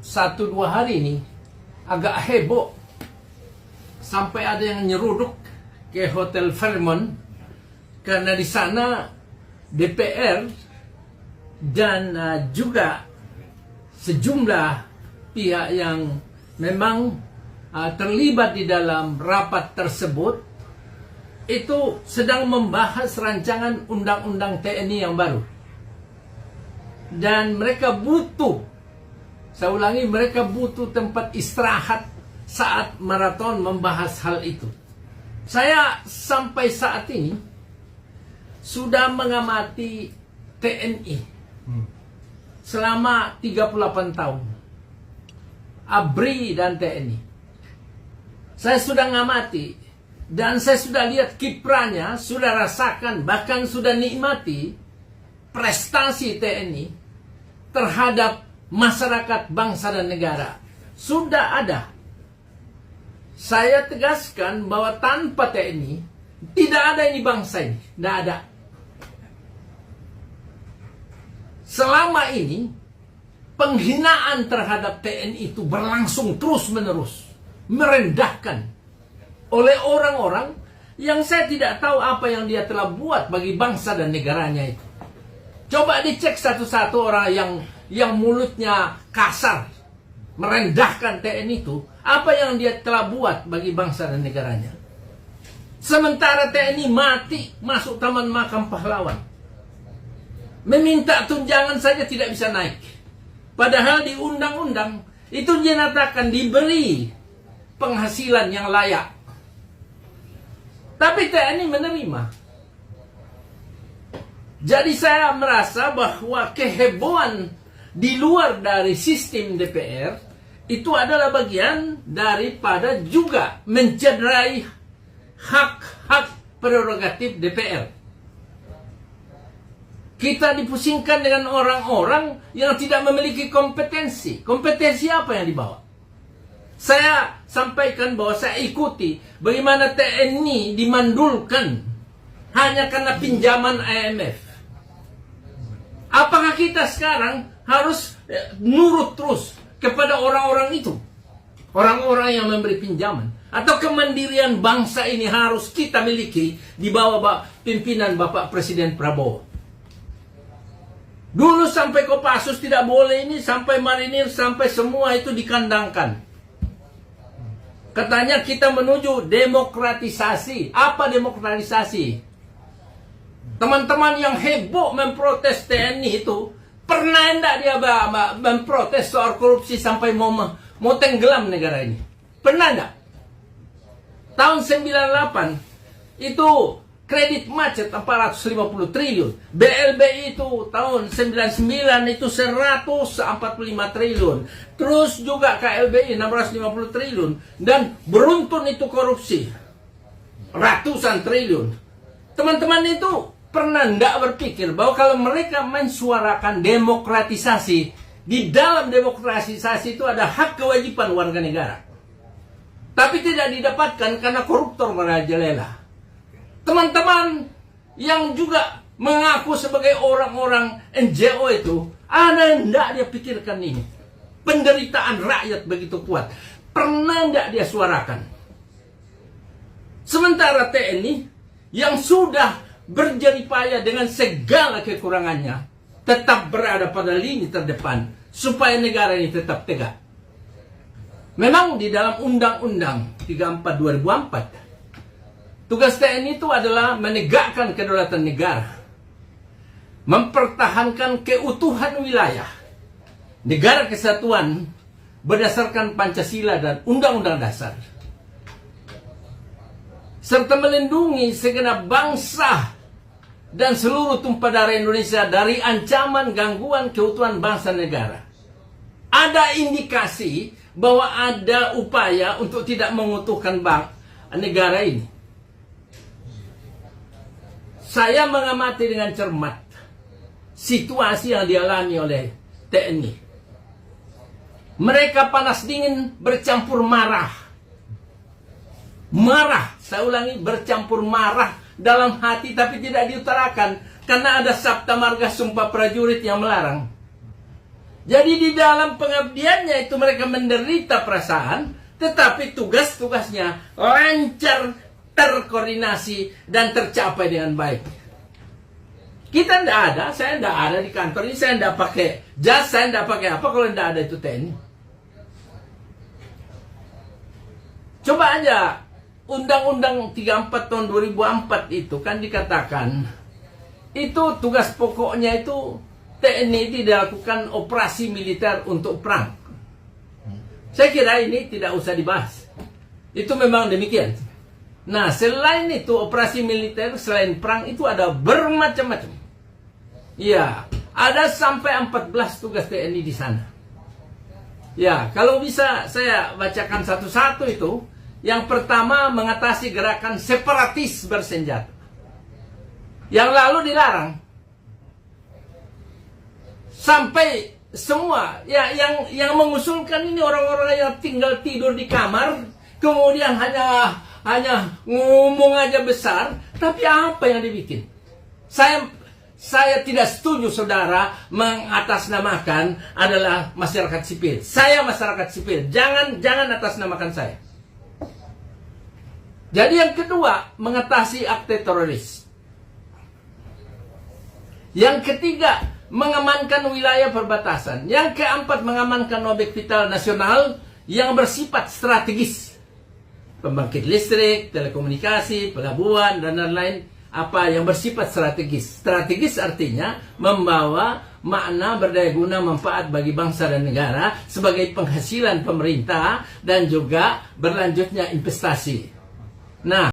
1-2 hari ini agak heboh. Sampai ada yang nyeruduk ke Hotel Fairmont karena di sana DPR dan juga sejumlah pihak yang memang terlibat di dalam rapat tersebut itu sedang membahas rancangan undang-undang TNI yang baru. Dan mereka butuh, saya ulangi, mereka butuh tempat istirahat saat maraton membahas hal itu. Saya sampai saat ini sudah mengamati TNI selama 38 tahun. ABRI dan TNI. Saya sudah ngamati dan saya sudah lihat kiprahnya, sudah rasakan, bahkan sudah nikmati prestasi TNI terhadap masyarakat, bangsa dan negara. Sudah ada. Saya tegaskan bahwa tanpa TNI tidak ada ini bangsa ini, tidak ada. Selama ini penghinaan terhadap TNI itu berlangsung terus-menerus, merendahkan oleh orang-orang yang saya tidak tahu apa yang dia telah buat bagi bangsa dan negaranya itu. Coba dicek satu-satu orang yang mulutnya kasar, merendahkan TNI itu, apa yang dia telah buat bagi bangsa dan negaranya. Sementara TNI mati masuk taman makam pahlawan, meminta tunjangan saja tidak bisa naik. Padahal di undang-undang itu dinyatakan diberi penghasilan yang layak. Tapi TNI menerima. Jadi saya merasa bahwa kehebohan di luar dari sistem DPR itu adalah bagian daripada juga mencederai hak-hak prerogatif DPR. Kita dipusingkan dengan orang-orang yang tidak memiliki kompetensi. Kompetensi apa yang dibawa? Saya sampaikan bahwa saya ikuti bagaimana TNI dimandulkan hanya karena pinjaman IMF. Apakah kita sekarang harus nurut terus kepada orang-orang itu? Orang-orang yang memberi pinjaman. Atau kemandirian bangsa ini harus kita miliki di bawah pimpinan Bapak Presiden Prabowo. Dulu sampai Kopassus tidak boleh ini, sampai Marinir, sampai semua itu dikandangkan. Katanya kita menuju demokratisasi. Apa demokratisasi? Teman-teman yang heboh memprotes TNI itu, pernah enggak dia memprotes soal korupsi sampai mau tenggelam negara ini? Pernah enggak? Tahun 98 itu kredit macet 450 triliun. BLBI itu tahun 99 itu 145 triliun. Terus juga KLBI 650 triliun. Dan beruntun itu korupsi ratusan triliun. Teman-teman itu pernah enggak berpikir bahwa kalau mereka mensuarakan demokratisasi, di dalam demokratisasi itu ada hak kewajiban warga negara. Tapi tidak didapatkan karena koruptor merajalela. Teman-teman yang juga mengaku sebagai orang-orang NGO itu, ada enggak dia pikirkan ini? Penderitaan rakyat begitu kuat. Pernah enggak dia suarakan? Sementara TNI yang sudah berjeripaya dengan segala kekurangannya tetap berada pada lini terdepan supaya negara ini tetap tegak. Memang di dalam Undang-Undang 34 2004 tugas TNI itu adalah menegakkan kedaulatan negara, mempertahankan keutuhan wilayah, negara kesatuan berdasarkan Pancasila dan Undang-Undang Dasar, serta melindungi segenap bangsa dan seluruh tumpah darah Indonesia dari ancaman gangguan keutuhan bangsa negara. Ada indikasi bahwa ada upaya untuk tidak mengutuhkan negara ini. Saya mengamati dengan cermat situasi yang dialami oleh TNI. Mereka panas dingin bercampur marah. Marah, saya ulangi, bercampur marah dalam hati tapi tidak diutarakan karena ada Sabta Marga Sumpah Prajurit yang melarang. Jadi di dalam pengabdiannya itu mereka menderita perasaan, tetapi tugas-tugasnya lancar, terkoordinasi, dan tercapai dengan baik. Kita tidak ada, saya tidak ada di kantor ini, saya tidak pakai jas, saya tidak pakai apa kalau tidak ada itu TNI. Coba aja, Undang-Undang 34 tahun 2004 itu kan dikatakan, itu tugas pokoknya itu TNI tidak lakukan operasi militer untuk perang. Saya kira ini tidak usah dibahas. Itu memang demikian. Nah, selain itu operasi militer, selain perang itu ada bermacam-macam. Ya, ada sampai 14 tugas TNI di sana. Ya, kalau bisa saya bacakan satu-satu itu. Yang pertama, mengatasi gerakan separatis bersenjata. Yang lalu dilarang. Sampai semua yang mengusulkan ini orang-orang yang tinggal tidur di kamar, kemudian hanya ngomong aja besar, tapi apa yang dibikin? Saya tidak setuju saudara mengatasnamakan adalah masyarakat sipil. Saya masyarakat sipil, jangan atasnamakan saya. Jadi yang kedua, mengatasi akte teroris. Yang ketiga, mengamankan wilayah perbatasan. Yang keempat, mengamankan objek vital nasional yang bersifat strategis. Pembangkit listrik, telekomunikasi, pelabuhan, dan lain-lain. Apa yang bersifat strategis. Strategis artinya membawa makna berdaya guna manfaat bagi bangsa dan negara sebagai penghasilan pemerintah dan juga berlanjutnya investasi. Nah,